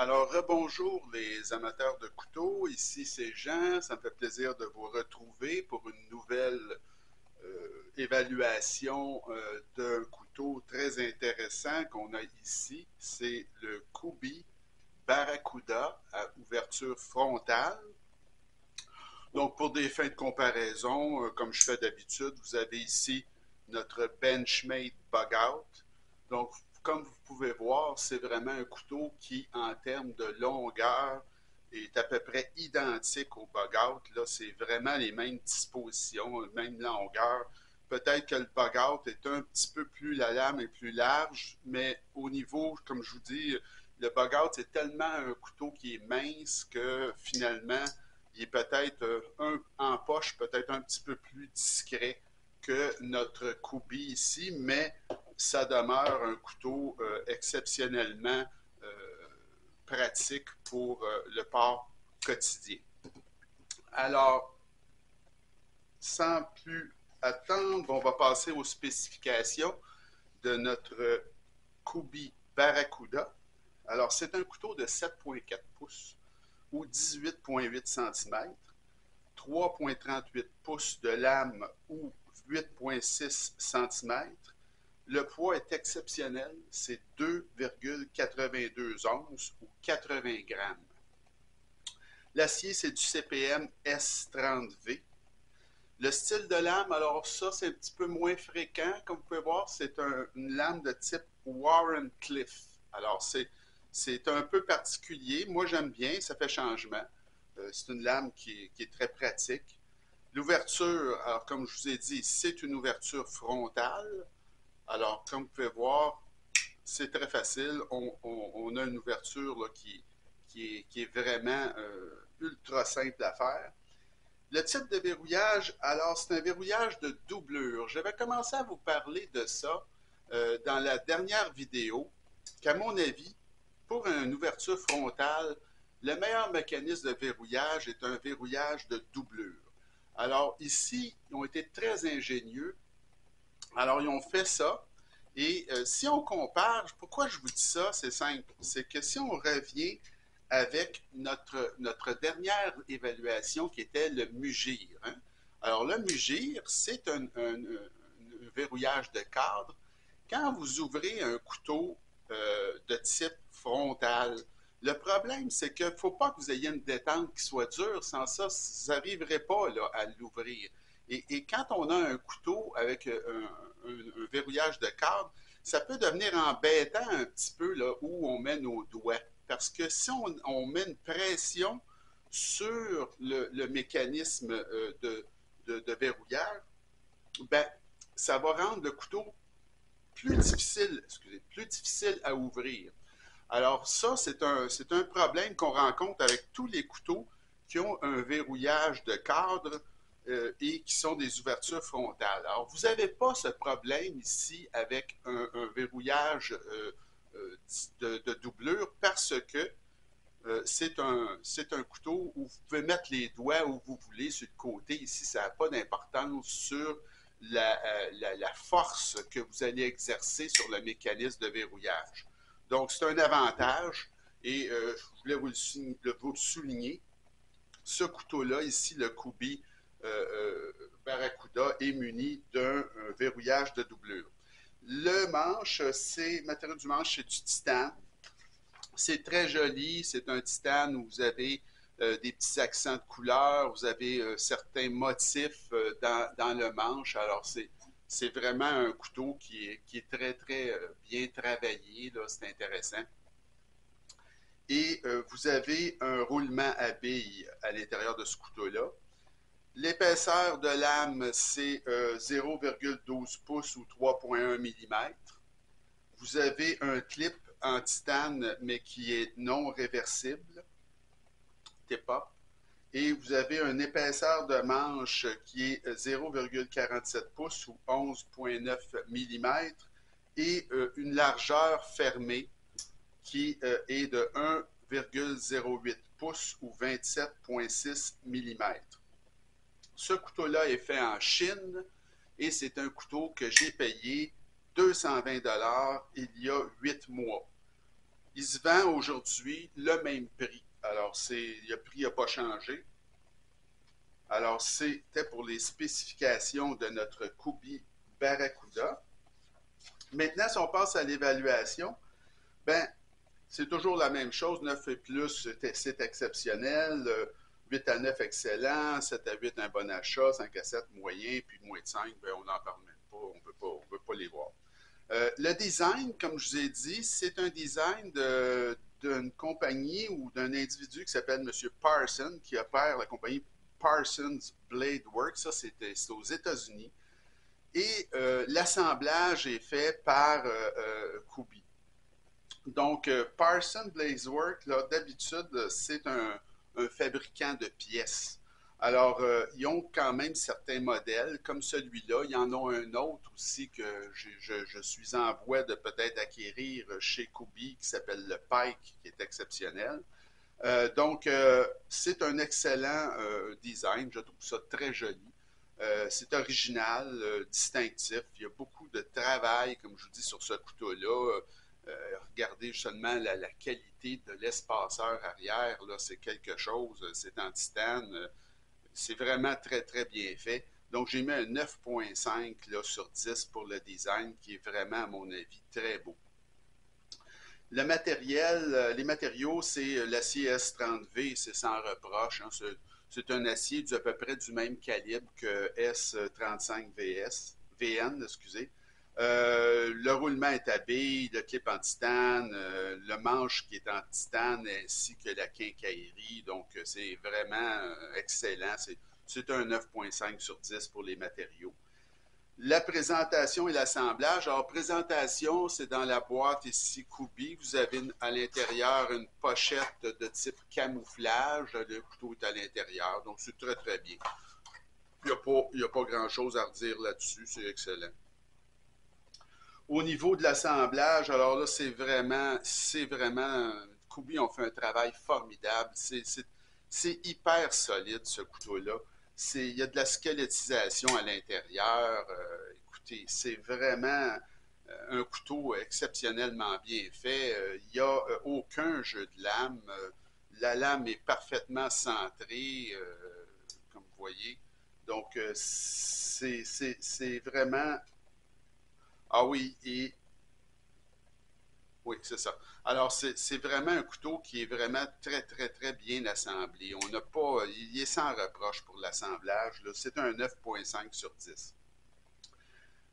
Alors, rebonjour les amateurs de couteaux, ici c'est Jean, ça me fait plaisir de vous retrouver pour une nouvelle évaluation d'un couteau très intéressant qu'on a ici. C'est le Kubi Barracuda à ouverture frontale. Donc, pour des fins de comparaison, comme je fais d'habitude, vous avez ici notre Benchmade Bug Out. Donc, comme vous pouvez voir, c'est vraiment un couteau qui, en termes de longueur, est à peu près identique au Bug Out. Là, c'est vraiment les mêmes dispositions, la même longueur. Peut-être que le Bug Out est un petit peu plus, la lame est plus large, mais au niveau, comme je vous dis, le Bug Out, c'est tellement un couteau qui est mince que finalement, il est peut-être en poche, peut-être un petit peu plus discret que notre Kubi ici, mais ça demeure un couteau exceptionnellement pratique pour le port quotidien. Alors, sans plus attendre, on va passer aux spécifications de notre Kubi Barracuda. Alors, c'est un couteau de 7,4 pouces ou 18,8 cm, 3,38 pouces de lame ou 8,6 cm. Le poids est exceptionnel, c'est 2,82 onces ou 80 grammes. L'acier, c'est du CPM S30V. Le style de lame, alors ça, c'est un petit peu moins fréquent. Comme vous pouvez voir, c'est une lame de type Wharncliffe. Alors, c'est un peu particulier. Moi, j'aime bien, ça fait changement. C'est une lame qui est très pratique. L'ouverture, alors comme je vous ai dit, c'est une ouverture frontale. Alors, comme vous pouvez voir, c'est très facile. On a une ouverture là, qui est vraiment ultra simple à faire. Le type de verrouillage, alors c'est un verrouillage de doublure. J'avais commencé à vous parler de ça dans la dernière vidéo, qu'à mon avis, pour une ouverture frontale, le meilleur mécanisme de verrouillage est un verrouillage de doublure. Alors ici, ils ont été très ingénieux. Alors ils ont fait ça. Et si on compare, pourquoi je vous dis ça, c'est simple. C'est que si on revient avec notre dernière évaluation qui était le Mugir. Hein? Alors le Mugir, c'est un verrouillage de cadre. Quand vous ouvrez un couteau de type frontal, le problème, c'est qu'il ne faut pas que vous ayez une détente qui soit dure. Sans ça, vous n'arriverez pas là, à l'ouvrir. Et quand on a un couteau avec un verrouillage de cadre, ça peut devenir embêtant un petit peu là, où on met nos doigts. Parce que si on met une pression sur le mécanisme de verrouillage, ben, ça va rendre le couteau plus difficile à ouvrir. Alors ça, c'est un problème qu'on rencontre avec tous les couteaux qui ont un verrouillage de cadre et qui sont des ouvertures frontales. Alors, vous n'avez pas ce problème ici avec un verrouillage de doublure parce que c'est un couteau où vous pouvez mettre les doigts où vous voulez sur le côté. Ici, ça n'a pas d'importance sur la force que vous allez exercer sur le mécanisme de verrouillage. Donc, c'est un avantage et je voulais vous le souligner. Ce couteau-là, ici, le Kubi Barracuda, est muni d'un verrouillage de doublure. Le manche, c'est matériau du manche, c'est du titane. C'est très joli, c'est un titane où vous avez des petits accents de couleur, vous avez certains motifs dans le manche. Alors, c'est vraiment un couteau qui est très, très bien travaillé. C'est intéressant. Et vous avez un roulement à billes à l'intérieur de ce couteau-là. L'épaisseur de lame, c'est 0,12 pouces ou 3,1 mm. Vous avez un clip en titane, mais qui est non réversible, tip-up. Et vous avez une épaisseur de manche qui est 0,47 pouces ou 11,9 mm et une largeur fermée qui est de 1,08 pouces ou 27,6 mm. Ce couteau-là est fait en Chine et c'est un couteau que j'ai payé 220 $ il y a 8 mois. Ils se vend aujourd'hui le même prix. Alors, le prix n'a pas changé. Alors, c'était pour les spécifications de notre Kubi Barracuda. Maintenant, si on passe à l'évaluation, ben, c'est toujours la même chose. 9 et plus, c'est exceptionnel. 8 à 9, excellent. 7 à 8, un bon achat. 5 à 7, moyen. Puis moins de 5, ben, on n'en parle même pas. On ne peut pas les voir. Le design, comme je vous ai dit, c'est un design d'une compagnie ou d'un individu qui s'appelle M. Parsons, qui opère la compagnie Parsons Blade Works. Ça, c'est aux États-Unis. Et l'assemblage est fait par Kubi. Donc, Parsons Blade Works, d'habitude, c'est un fabricant de pièces. Alors, ils ont quand même certains modèles, comme celui-là. Il y en a un autre aussi que je suis en voie de peut-être acquérir chez Kubi, qui s'appelle le Pike, qui est exceptionnel. Donc, c'est un excellent design. Je trouve ça très joli. C'est original, distinctif. Il y a beaucoup de travail, comme je vous dis, sur ce couteau-là. Regardez seulement la qualité de l'espaceur arrière. Là, c'est quelque chose. C'est en titane. C'est vraiment très, très bien fait. Donc, j'ai mis un 9.5 sur 10 pour le design, qui est vraiment, à mon avis, très beau. Le matériel, les matériaux, c'est l'acier S30V, c'est sans reproche. Hein, c'est un acier à peu près du même calibre que S35VN, excusez. Le roulement est à billes, le clip en titane, le manche qui est en titane, ainsi que la quincaillerie. Donc, c'est vraiment excellent. C'est un 9.5 sur 10 pour les matériaux. La présentation et l'assemblage. Alors, présentation, c'est dans la boîte ici Kubi. Vous avez à l'intérieur une pochette de type camouflage. Le couteau est à l'intérieur, donc c'est très, très bien. Il n'y a pas grand-chose à redire là-dessus. C'est excellent. Au niveau de l'assemblage, alors là, c'est vraiment, Kubi ont fait un travail formidable. C'est hyper solide, ce couteau-là. Il y a de la squelettisation à l'intérieur. Écoutez, c'est vraiment un couteau exceptionnellement bien fait. Il n'y a aucun jeu de lame. La lame est parfaitement centrée, comme vous voyez. Donc, c'est vraiment... Ah oui, oui, c'est ça. Alors, c'est vraiment un couteau qui est vraiment très, très, très bien assemblé. On n'a pas, il est sans reproche pour l'assemblage. C'est un 9.5 sur 10.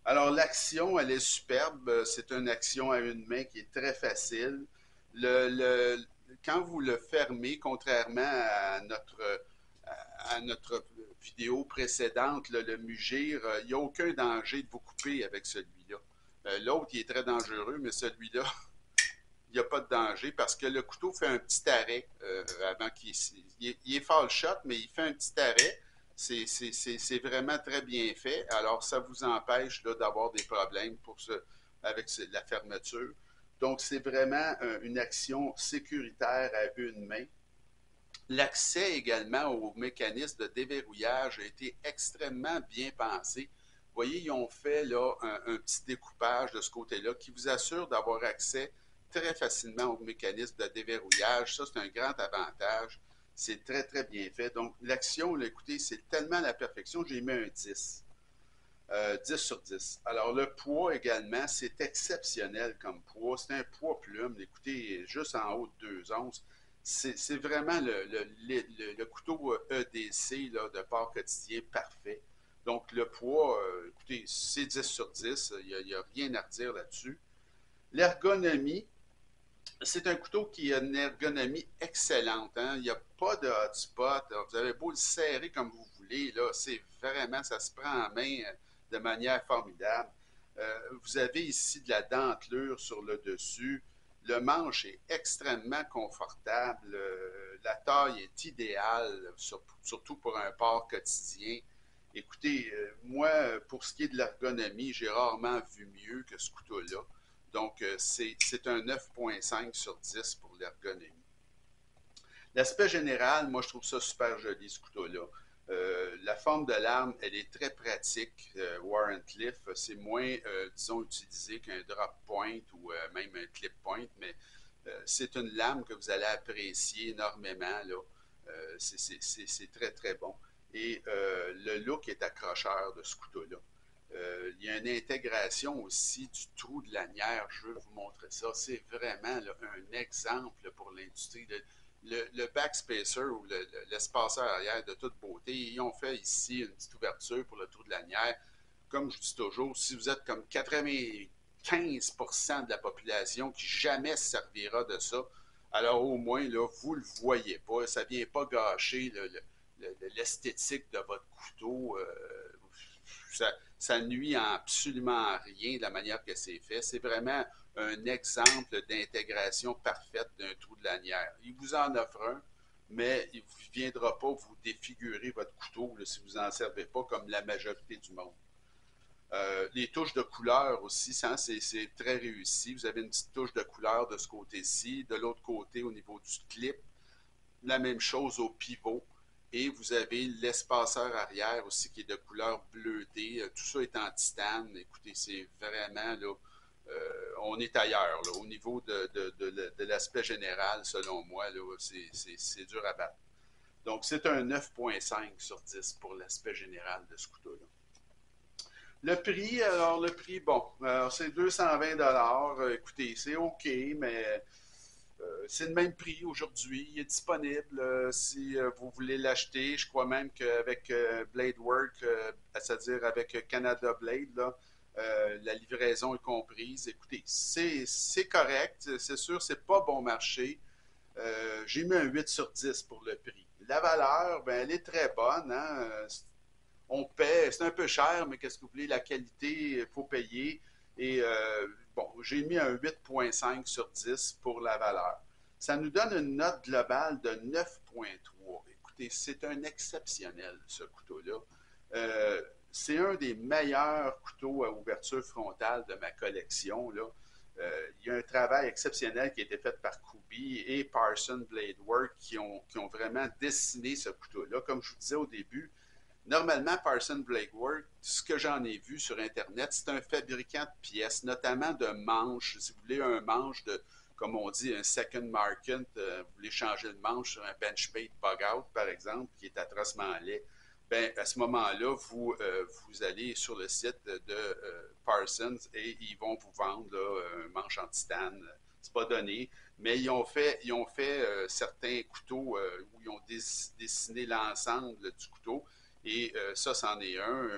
Alors, l'action, elle est superbe. C'est une action à une main qui est très facile. Le, le- Quand vous le fermez, contrairement à notre vidéo précédente, le Mugir, il n'y a aucun danger de vous couper avec celui-là. L'autre, il est très dangereux, mais celui-là, il n'y a pas de danger parce que le couteau fait un petit arrêt avant il est fall shot, mais il fait un petit arrêt. C'est vraiment très bien fait. Alors, ça vous empêche d'avoir des problèmes avec la fermeture. Donc, c'est vraiment une action sécuritaire à une main. L'accès également au mécanisme de déverrouillage a été extrêmement bien pensé. Vous voyez, ils ont fait là, un petit découpage de ce côté-là qui vous assure d'avoir accès très facilement au mécanisme de déverrouillage. Ça, c'est un grand avantage. C'est très, très bien fait. Donc, l'action, là, écoutez, c'est tellement à la perfection, j'ai mis un 10. 10 sur 10. Alors, le poids également, c'est exceptionnel comme poids. C'est un poids plume. Écoutez, juste en haut de 2 onces. C'est vraiment le couteau EDC là, de port quotidien parfait. Donc, le poids, écoutez, c'est 10 sur 10. Il n'y a rien à redire là-dessus. L'ergonomie, c'est un couteau qui a une ergonomie excellente. Hein? Il n'y a pas de hotspot. Vous avez beau le serrer comme vous voulez. Là, c'est vraiment, ça se prend en main de manière formidable. Vous avez ici de la dentelure sur le dessus. Le manche est extrêmement confortable. La taille est idéale, surtout pour un port quotidien. Écoutez, moi, pour ce qui est de l'ergonomie, j'ai rarement vu mieux que ce couteau-là. Donc, c'est un 9.5 sur 10 pour l'ergonomie. L'aspect général, moi, je trouve ça super joli, ce couteau-là. La forme de l'arme, elle est très pratique. Warncliffe, c'est moins, disons, utilisé qu'un drop point ou même un clip point, mais C'est une lame que vous allez apprécier énormément, là. C'est très, très bon. Et le look est accrocheur de ce couteau-là. Il y a une intégration aussi du trou de lanière. Je veux vous montrer ça. C'est vraiment là, un exemple pour l'industrie. Le backspacer ou l'espaceur arrière de toute beauté, ils ont fait ici une petite ouverture pour le trou de lanière. Comme je dis toujours, si vous êtes comme 95% de la population qui jamais se servira de ça, alors au moins, là, vous ne le voyez pas. Ça ne vient pas gâcher l'esthétique de votre couteau. Ça nuit absolument à rien de la manière que c'est fait. C'est vraiment un exemple d'intégration parfaite d'un trou de lanière. Il vous en offre un, mais il ne viendra pas vous défigurer votre couteau là, si vous n'en servez pas comme la majorité du monde. Les touches de couleur aussi, c'est très réussi. Vous avez une petite touche de couleur de ce côté-ci. De l'autre côté, au niveau du clip, la même chose au pivot. Et vous avez l'espaceur arrière aussi qui est de couleur bleutée. Tout ça est en titane. Écoutez, c'est vraiment là, on est ailleurs là, au niveau de l'aspect général, selon moi. C'est dur à battre. Donc, c'est un 9,5 sur 10 pour l'aspect général de ce couteau-là. Le prix, bon, c'est 220 $. Écoutez, c'est OK, mais c'est le même prix aujourd'hui. Il est disponible si vous voulez l'acheter. Je crois même qu'avec Blade Work, c'est-à-dire avec Canada Blade, là, la livraison est comprise. Écoutez, c'est correct. C'est sûr, c'est pas bon marché. J'ai mis un 8 sur 10 pour le prix. La valeur, ben, elle est très bonne. Hein? On paie, c'est un peu cher, mais qu'est-ce que vous voulez, la qualité, il faut payer. Et bon, j'ai mis un 8,5 sur 10 pour la valeur. Ça nous donne une note globale de 9,3. Écoutez, c'est un exceptionnel, ce couteau-là. C'est un des meilleurs couteaux à ouverture frontale de ma collection, là. Il y a un travail exceptionnel qui a été fait par Kubi et Parson Blade Work qui ont vraiment dessiné ce couteau-là. Comme je vous disais au début, normalement, Parson Blade Work, ce que j'en ai vu sur Internet, c'est un fabricant de pièces, notamment de manches. Si vous voulez un manche de, comme on dit, un second market, vous voulez changer le manche sur un Benchmade Bug Out, par exemple, qui est atrocement laid, ben, à ce moment-là, vous allez sur le site de Parsons et ils vont vous vendre là, un manche en titane. C'est pas donné, mais ils ont fait certains couteaux où ils ont dessiné l'ensemble du couteau. Et ça, c'en est un.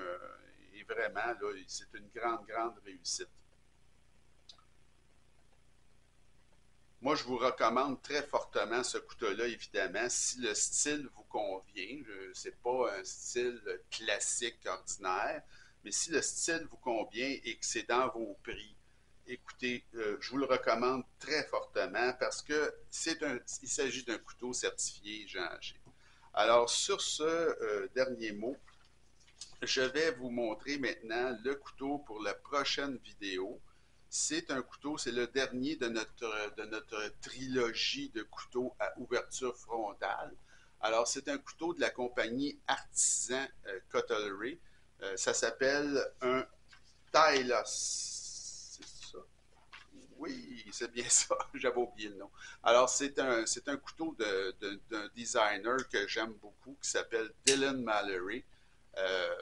Et vraiment, là, c'est une grande, grande réussite. Moi, je vous recommande très fortement ce couteau-là, évidemment, si le style vous convient. Ce n'est pas un style classique ordinaire, mais si le style vous convient et que c'est dans vos prix, écoutez, je vous le recommande très fortement parce que il s'agit d'un couteau certifié Jean G. Alors, sur ce dernier mot, je vais vous montrer maintenant le couteau pour la prochaine vidéo. C'est un couteau, c'est le dernier de notre trilogie de couteaux à ouverture frontale. Alors, c'est un couteau de la compagnie Artisan Cutlery. Ça s'appelle un Tylos. C'est ça? Oui, c'est bien ça. J'avais oublié le nom. Alors, c'est un couteau d'un designer que j'aime beaucoup qui s'appelle Dylan Mallory. Euh,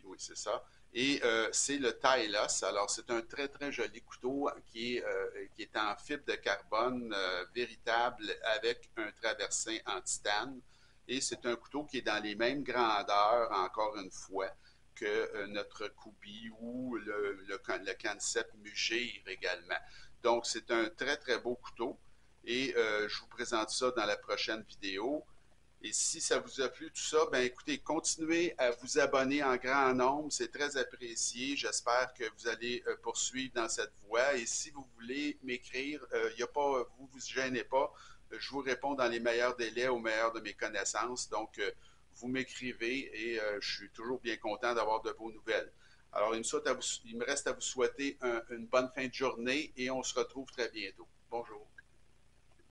oui, c'est ça. Et c'est le Tylos. Alors, c'est un très, très joli couteau qui est en fibre de carbone véritable avec un traversin en titane. Et c'est un couteau qui est dans les mêmes grandeurs, encore une fois, que notre Kubi ou le concept Mugir également. Donc, c'est un très, très beau couteau. Et je vous présente ça dans la prochaine vidéo. Et si ça vous a plu, tout ça, ben écoutez, continuez à vous abonner en grand nombre. C'est très apprécié. J'espère que vous allez poursuivre dans cette voie. Et si vous voulez m'écrire, y a pas, vous vous gênez pas. Je vous réponds dans les meilleurs délais, au meilleur de mes connaissances. Donc, vous m'écrivez et je suis toujours bien content d'avoir de vos nouvelles. Alors, il me reste à vous souhaiter une bonne fin de journée et on se retrouve très bientôt. Bonjour.